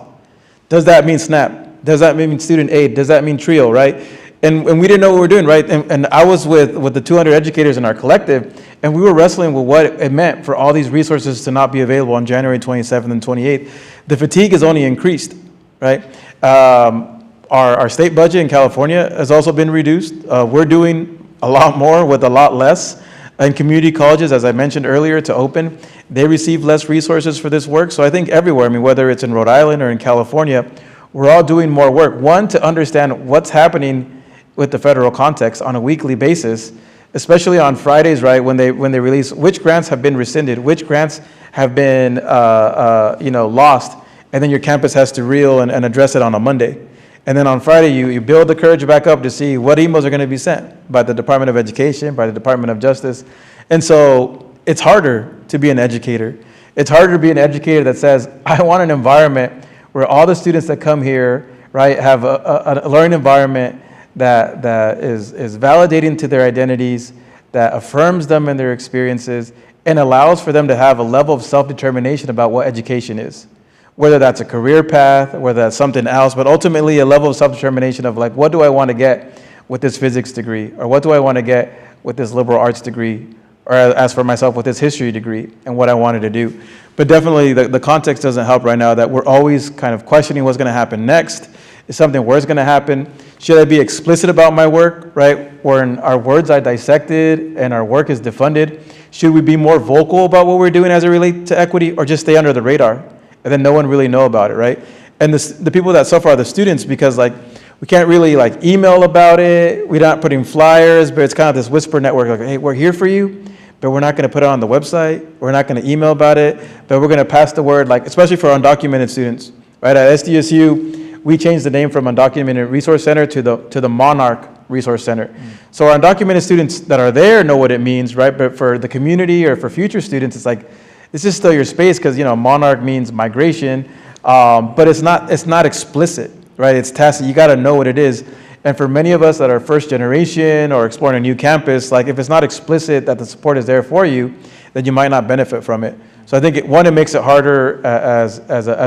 Does that mean SNAP? Does that mean student aid? Does that mean TRIO, right? And we didn't know what we were doing, right? And I was with the 200 educators in our collective, And we were wrestling with what it meant for all these resources to not be available on January 27th and 28th. The fatigue has only increased, right? Our state budget in California has also been reduced. We're doing a lot more with a lot less. And community colleges, as I mentioned earlier, to open, they receive less resources for this work. So I think everywhere, I mean, whether it's in Rhode Island or in California, we're all doing more work. One, to understand what's happening with the federal context on a weekly basis, especially on Fridays, right, when they release which grants have been rescinded, which grants have been lost, and then your campus has to reel and address it on a Monday. And then on Friday, you build the courage back up to see what emails are going to be sent by the Department of Education, by the Department of Justice. And so it's harder to be an educator. It's harder to be an educator that says, I want an environment where all the students that come here, right, have a learning environment that is validating to their identities, that affirms them in their experiences, and allows for them to have a level of self-determination about what education is. Whether that's a career path, whether that's something else, but ultimately a level of self-determination of like, what do I want to get with this physics degree? Or what do I want to get with this liberal arts degree? Or as for myself, with this history degree and what I wanted to do. But definitely the context doesn't help right now, that we're always kind of questioning what's going to happen next. Is something where's going to happen? Should I be explicit about my work, right? When our words are dissected and our work is defunded, should we be more vocal about what we're doing as it relates to equity, or just stay under the radar? And then no one really know about it, right? And the people that suffer are the students, because like we can't really like email about it. We're not putting flyers, but it's kind of this whisper network, like, hey, we're here for you, but we're not going to put it on the website. We're not going to email about it, but we're going to pass the word, like especially for undocumented students, right? At SDSU, we changed the name from Undocumented Resource Center to the Monarch Resource Center. So our undocumented students that are there know what it means, right? But for the community or for future students, it's like, this is still your space, because Monarch means migration, but it's not explicit, right? It's tacit. You got to know what it is. And for many of us that are first generation or exploring a new campus, like if it's not explicit that the support is there for you, then you might not benefit from it. So I think it makes it harder as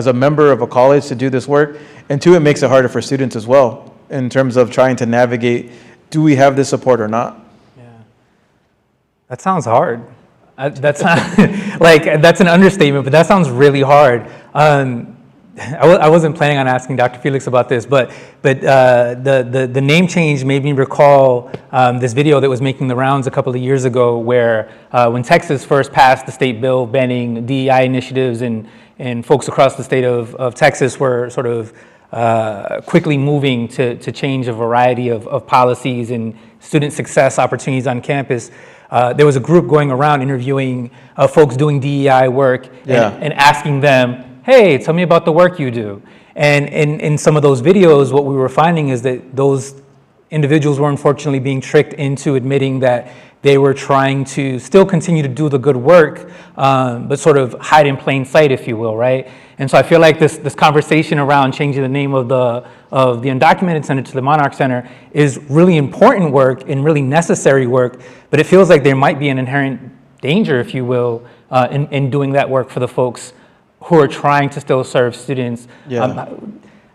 a member of a college to do this work, and two, it makes it harder for students as well in terms of trying to navigate, do we have this support or not? Yeah, that sounds hard. That's that's an understatement, but that sounds really hard. I wasn't planning on asking Dr. Felix about this, but the name change made me recall this video that was making the rounds a couple of years ago, where when Texas first passed the state bill banning DEI initiatives, and folks across the state of Texas were sort of quickly moving to change a variety of policies and student success opportunities on campus. There was a group going around interviewing folks doing DEI work and asking them, hey, tell me about the work you do. And in some of those videos, what we were finding is that those individuals were unfortunately being tricked into admitting that they were trying to still continue to do the good work, but sort of hide in plain sight, if you will, right? And so I feel like this conversation around changing the name of the Undocumented Center to the Monarch Center is really important work and really necessary work, but it feels like there might be an inherent danger, if you will, in doing that work for the folks who are trying to still serve students. Yeah.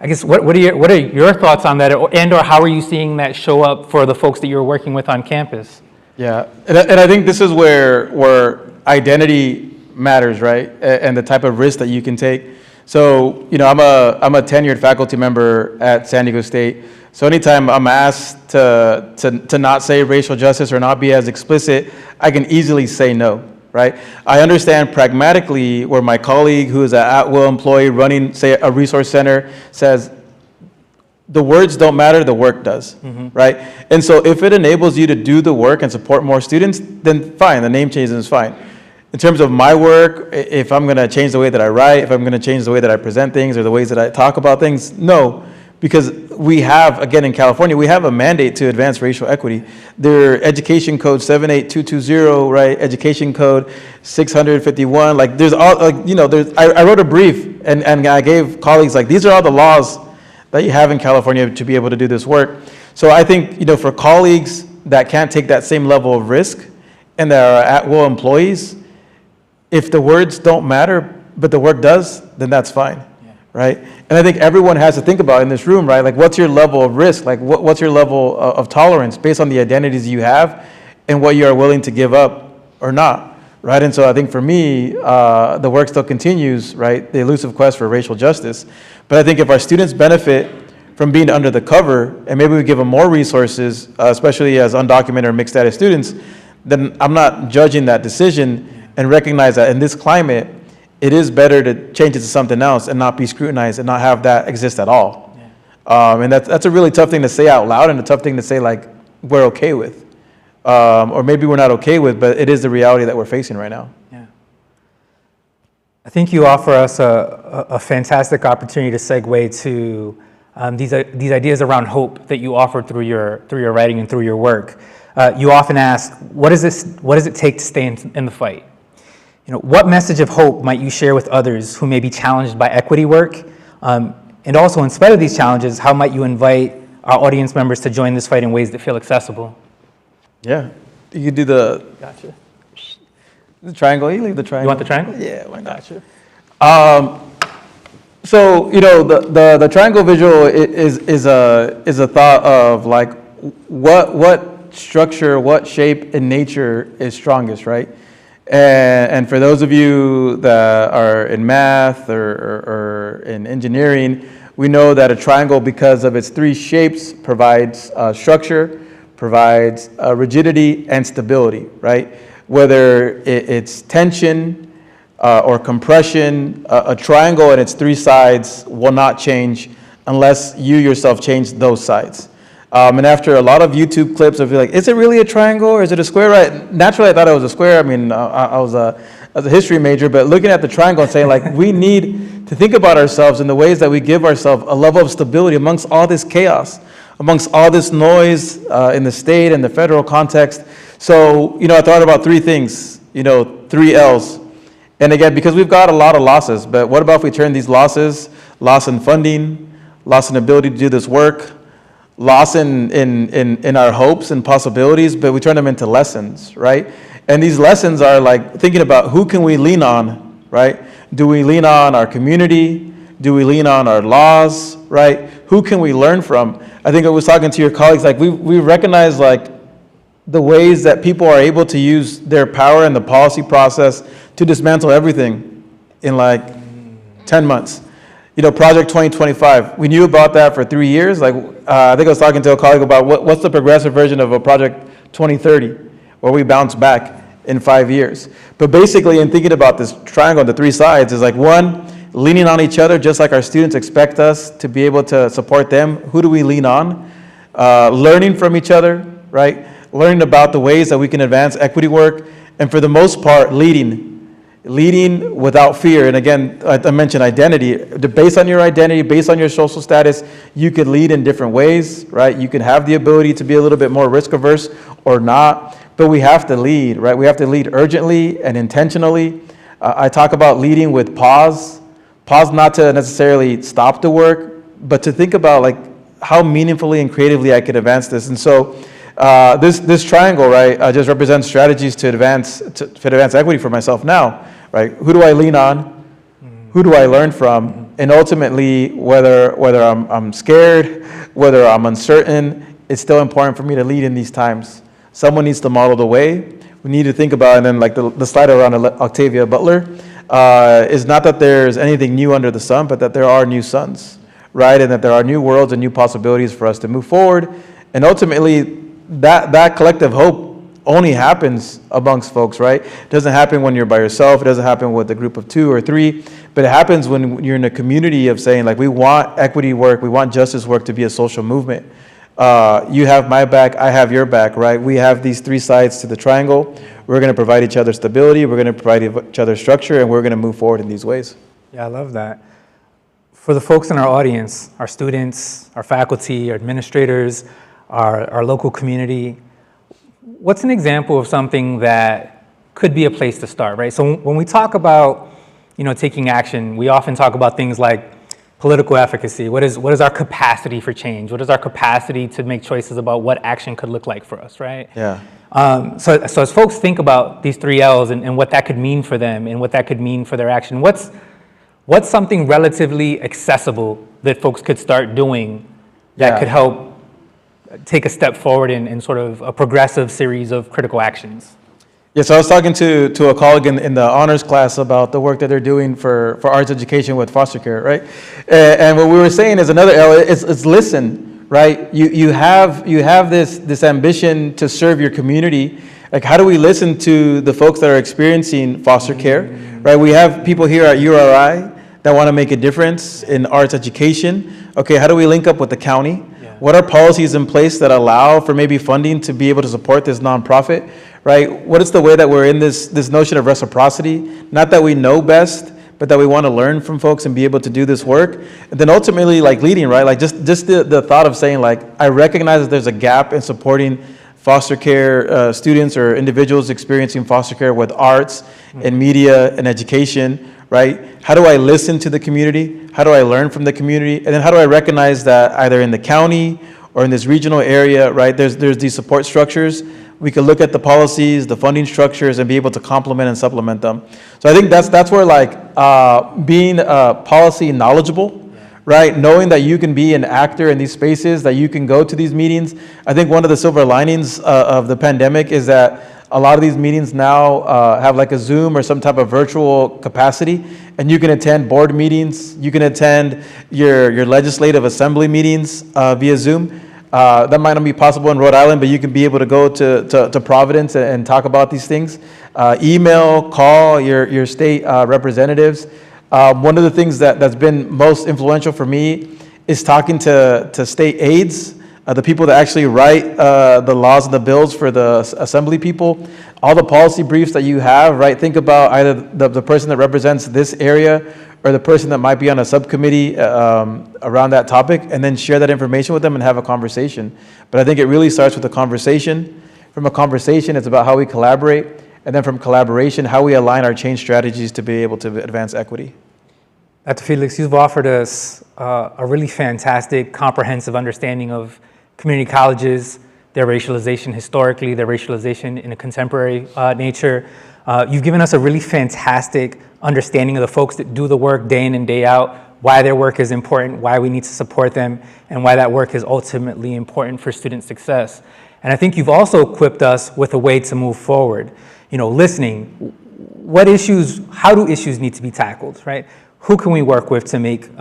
I guess what are your thoughts on that, and or how are you seeing that show up for the folks that you're working with on campus? Yeah, and I think this is where identity matters, right? And the type of risk that you can take. So, I'm a tenured faculty member at San Diego State. So anytime I'm asked to not say racial justice or not be as explicit, I can easily say no, right? I understand pragmatically where my colleague who is an at-will employee running, say, a resource center says, the words don't matter, the work does, right? And so if it enables you to do the work and support more students, then fine, the name change is fine. In terms of my work, if I'm gonna change the way that I write, if I'm gonna change the way that I present things or the ways that I talk about things, no. Because we have, again, in California, we have a mandate to advance racial equity. Their education code 78220, right? Education code 651, like there's all, like, I wrote a brief and I gave colleagues, like, these are all the laws that you have in California to be able to do this work. So I think, for colleagues that can't take that same level of risk and that are at-will employees, if the words don't matter, but the work does, then that's fine, right? And I think everyone has to think about in this room, right? Like, what's your level of risk? Like, what's your level of tolerance based on the identities you have and what you are willing to give up or not, right? And so I think for me, the work still continues, right? The elusive quest for racial justice. But I think if our students benefit from being under the cover, and maybe we give them more resources, especially as undocumented or mixed status students, then I'm not judging that decision and recognize that in this climate, it is better to change it to something else and not be scrutinized and not have that exist at all. And that's a really tough thing to say out loud and a tough thing to say like we're okay with. Or maybe we're not okay with, but it is the reality that we're facing right now. Yeah. I think you offer us a fantastic opportunity to segue to these ideas around hope that you offer through your writing and through your work. You often ask, what does it take to stay in the fight? What message of hope might you share with others who may be challenged by equity work? And also, in spite of these challenges, how might you invite our audience members to join this fight in ways that feel accessible? Yeah, you could do the triangle. You leave the triangle. You want the triangle? Yeah, why not? Gotcha. So the triangle visual is a thought of like what structure, what shape in nature is strongest, right? And for those of you that are in math or in engineering, we know that a triangle, because of its three shapes, provides structure, provides rigidity and stability, right? Whether it's tension or compression, a triangle and its three sides will not change unless you yourself change those sides. And after a lot of YouTube clips of like, is it really a triangle or is it a square? Right? Naturally, I thought it was a square. I mean, I was a history major, but looking at the triangle and saying like, we need to think about ourselves in the ways that we give ourselves a level of stability amongst all this chaos, amongst all this noise in the state and the federal context. So, I thought about three things, three L's. And again, because we've got a lot of losses, but what about if we turn these losses, loss in funding, loss in ability to do this work, loss in our hopes and possibilities, but we turn them into lessons, right? And these lessons are like thinking about who can we lean on, right? Do we lean on our community? Do we lean on our laws, right? Who can we learn from? I think I was talking to your colleagues, like we recognize like the ways that people are able to use their power in the policy process to dismantle everything in like 10 months. Project 2025, we knew about that for 3 years. Like, I think I was talking to a colleague about what's the progressive version of a Project 2030, where we bounce back in 5 years. But basically, in thinking about this triangle, the three sides, is like one, leaning on each other, just like our students expect us to be able to support them. Who do we lean on? Learning from each other, right? Learning about the ways that we can advance equity work, and for the most part, leading without fear. And again, I mentioned identity. Based on your identity, based on your social status, you could lead in different ways, right? You can have the ability to be a little bit more risk averse or not, but we have to lead, right? We have to lead urgently and intentionally. I talk about leading with pause not to necessarily stop the work, but to think about like how meaningfully and creatively I could advance this. And so this triangle, right, just represents strategies to advance equity for myself now, right? Who do I lean on? Who do I learn from? And ultimately, whether I'm scared, whether I'm uncertain, it's still important for me to lead in these times. Someone needs to model the way. We need to think about, and then like the slide around Octavia Butler, is not that there's anything new under the sun, but that there are new suns, right? And that there are new worlds and new possibilities for us to move forward. And ultimately, that collective hope only happens amongst folks, right? It doesn't happen when you're by yourself. It doesn't happen with a group of 2 or 3, but it happens when you're in a community of saying like, we want equity work, we want justice work to be a social movement. You have my back, I have your back, right? We have these 3 sides to the triangle. We're going to provide each other stability, we're going to provide each other structure, and we're going to move forward in these ways. Yeah, I love that. For the folks in our audience, our students, our faculty, our administrators, our local community, what's an example of something that could be a place to start, right? So when we talk about, taking action, we often talk about things like political efficacy. What is our capacity for change? What is our capacity to make choices about what action could look like for us, right? Yeah. So as folks think about these 3 L's and what that could mean for them and what that could mean for their action, what's something relatively accessible that folks could start doing that could help take a step forward in sort of a progressive series of critical actions? Yeah, so I was talking to a colleague in the honors class about the work that they're doing for arts education with foster care, right? And what we were saying is another element is listen, right? You have this ambition to serve your community. Like, how do we listen to the folks that are experiencing foster care, right? We have people here at URI that want to make a difference in arts education. Okay, how do we link up with the county? Yeah. What are policies in place that allow for maybe funding to be able to support this nonprofit, right? What is the way that we're in this notion of reciprocity? Not that we know best, but that we want to learn from folks and be able to do this work. And then ultimately, like leading, right? Like just the thought of saying, like, I recognize that there's a gap in supporting foster care students or individuals experiencing foster care with arts and media and education, right? How do I listen to the community? How do I learn from the community? And then how do I recognize that either in the county or in this regional area, right, there's these support structures. We can look at the policies, the funding structures, and be able to complement and supplement them. So I think that's where, like, being policy knowledgeable, right? Knowing that you can be an actor in these spaces, that you can go to these meetings. I think one of the silver linings of the pandemic is that a lot of these meetings now have like a Zoom or some type of virtual capacity, and you can attend board meetings, you can attend your legislative assembly meetings via Zoom. That might not be possible in Rhode Island, but you can be able to go to Providence and talk about these things. Email, call your state representatives. One of the things that's been most influential for me is talking to state aides, the people that actually write the laws and the bills for the assembly people. All the policy briefs that you have, right? Think about either the person that represents this area or the person that might be on a subcommittee around that topic, and then share that information with them and have a conversation. But I think it really starts with a conversation. From a conversation, it's about how we collaborate, and then from collaboration, how we align our change strategies to be able to advance equity. Dr. Felix, you've offered us a really fantastic, comprehensive understanding of community colleges, their racialization historically, their racialization in a contemporary nature. You've given us a really fantastic understanding of the folks that do the work day in and day out, why their work is important, why we need to support them, and why that work is ultimately important for student success. And I think you've also equipped us with a way to move forward. You know, listening, how do issues need to be tackled, right? Who can we work with to make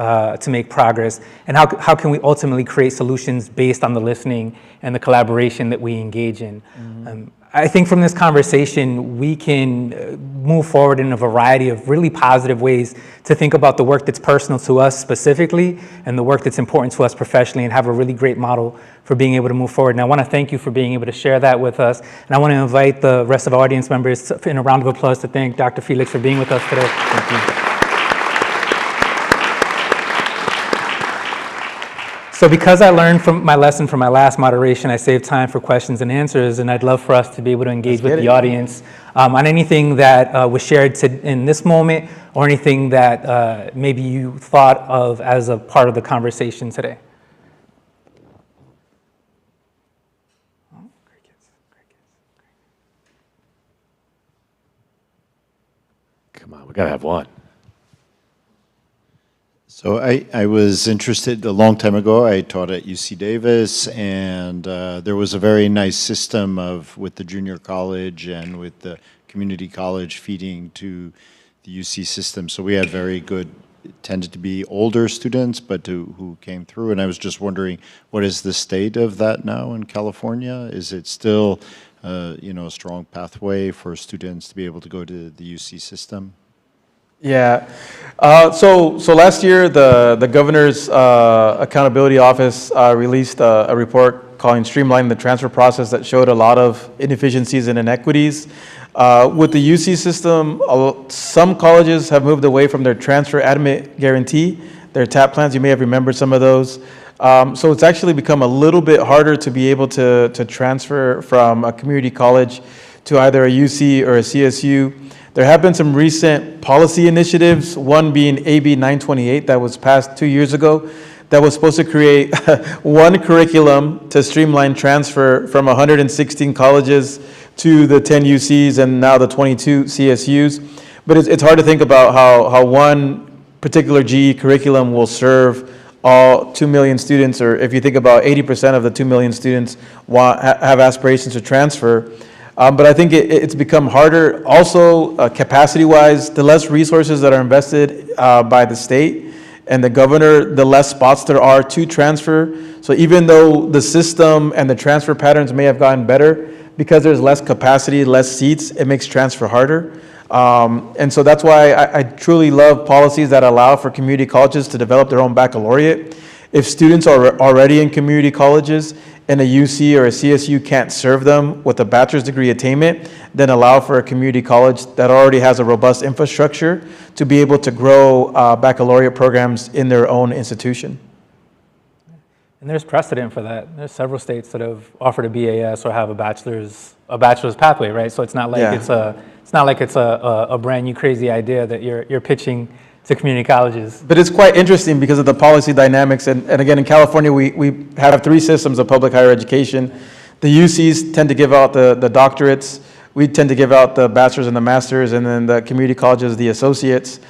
progress, and how can we ultimately create solutions based on the listening and the collaboration that we engage in? Mm-hmm. I think from this conversation, we can move forward in a variety of really positive ways to think about the work that's personal to us specifically and the work that's important to us professionally, and have a really great model for being able to move forward. And I want to thank you for being able to share that with us. And I want to invite the rest of our audience members in a round of applause to thank Dr. Felix for being with us today. Thank you. So because I learned from my lesson from my last moderation, I saved time for questions and answers, and I'd love for us to be able to engage with the audience on anything that was shared in this moment, or anything that maybe you thought of as a part of the conversation today. Come on, we gotta have one. So I was interested a long time ago. I taught at UC Davis, and there was a very nice system with the junior college and with the community college feeding to the UC system. So we had very good, tended to be older students, but who came through. And I was just wondering, what is the state of that now in California? Is it still, a strong pathway for students to be able to go to the UC system? Yeah. So last year, the governor's accountability office released a report calling Streamlining the Transfer Process that showed a lot of inefficiencies and inequities. With the UC system, some colleges have moved away from their transfer admit guarantee, their TAP plans. You may have remembered some of those. So it's actually become a little bit harder to be able to transfer from a community college to either a UC or a CSU. There have been some recent policy initiatives, one being AB 928 that was passed 2 years ago, that was supposed to create one curriculum to streamline transfer from 116 colleges to the 10 UCs and now the 22 CSUs. But it's hard to think about how one particular GE curriculum will serve all 2 million students, or if you think about 80% of the 2 million students have aspirations to transfer. But I think it's become harder also capacity-wise. The less resources that are invested by the state and the governor, the less spots there are to transfer. So even though the system and the transfer patterns may have gotten better, because there's less capacity, less seats, it makes transfer harder. And so that's why I truly love policies that allow for community colleges to develop their own baccalaureate. If students are already in community colleges and a UC or a CSU can't serve them with a bachelor's degree attainment, then allow for a community college that already has a robust infrastructure to be able to grow baccalaureate programs in their own institution. And there's precedent for that. There's several states that have offered a BAS or have a bachelor's pathway, right? So it's not like it's a brand new crazy idea that you're pitching to community colleges. But it's quite interesting because of the policy dynamics. And again, in California, we have 3 systems of public higher education. The UCs tend to give out the doctorates. We tend to give out the bachelor's and the master's, and then the community colleges, the associates.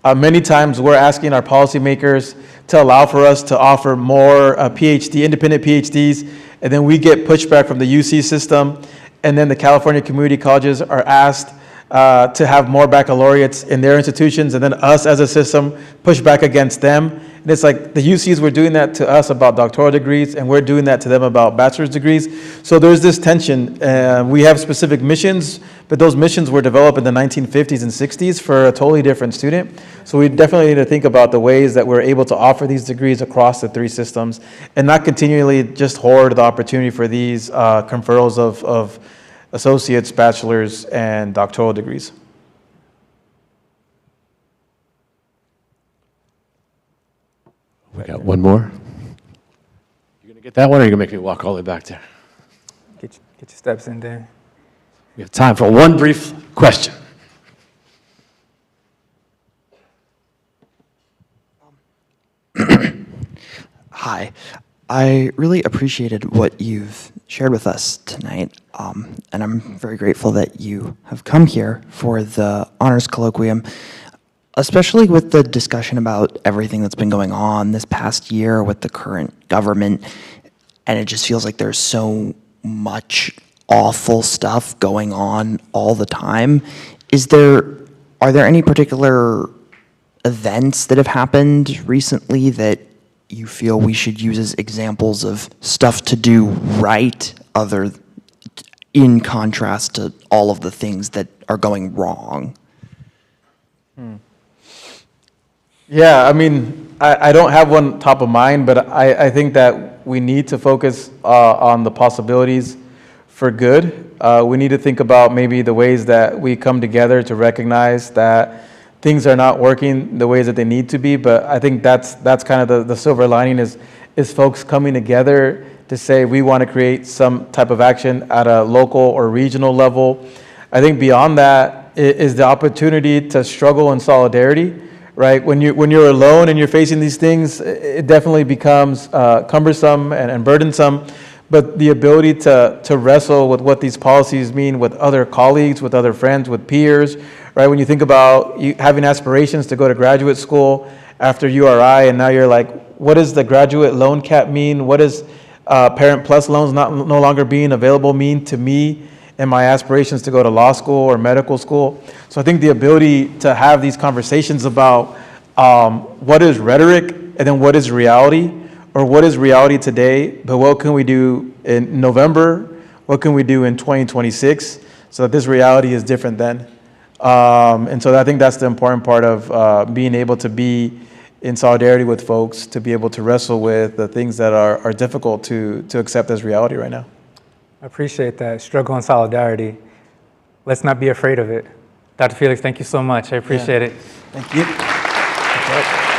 Many times we're asking our policymakers to allow for us to offer more independent PhDs, and then we get pushback from the UC system, and then the California community colleges are asked to have more baccalaureates in their institutions, and then us as a system push back against them. And it's like the UCs were doing that to us about doctoral degrees, and we're doing that to them about bachelor's degrees. So there's this tension. We have specific missions, but those missions were developed in the 1950s and 60s for a totally different student. So we definitely need to think about the ways that we're able to offer these degrees across the 3 systems and not continually just hoard the opportunity for these conferrals of associates, bachelor's, and doctoral degrees. We got one more. You gonna get that one, or are you gonna make me walk all the way back there? Get your steps in there. We have time for one brief question. Hi. I really appreciated what you've shared with us tonight, and I'm very grateful that you have come here for the Honors Colloquium, especially with the discussion about everything that's been going on this past year with the current government, and it just feels like there's so much awful stuff going on all the time. Are there any particular events that have happened recently that you feel we should use as examples of stuff to do right, in contrast to all of the things that are going wrong? Yeah, I mean, I don't have one top of mind, but I think that we need to focus on the possibilities for good. We need to think about maybe the ways that we come together to recognize that things are not working the ways that they need to be, but I think that's kind of the silver lining is folks coming together to say we want to create some type of action at a local or regional level. I think beyond that is the opportunity to struggle in solidarity, right? When you're alone and you're facing these things, it definitely becomes cumbersome and burdensome. But the ability to wrestle with what these policies mean with other colleagues, with other friends, with peers, right? When you think about you having aspirations to go to graduate school after URI, and now you're like, what does the graduate loan cap mean? What does Parent Plus loans no longer being available mean to me and my aspirations to go to law school or medical school? So I think the ability to have these conversations about what is rhetoric and then what is reality, or what is reality today, but what can we do in November? What can we do in 2026 so that this reality is different then? And so I think that's the important part of being able to be in solidarity with folks, to be able to wrestle with the things that are difficult to accept as reality right now. I appreciate that. Struggle and solidarity. Let's not be afraid of it. Dr. Felix, thank you so much. I appreciate it. Thank you.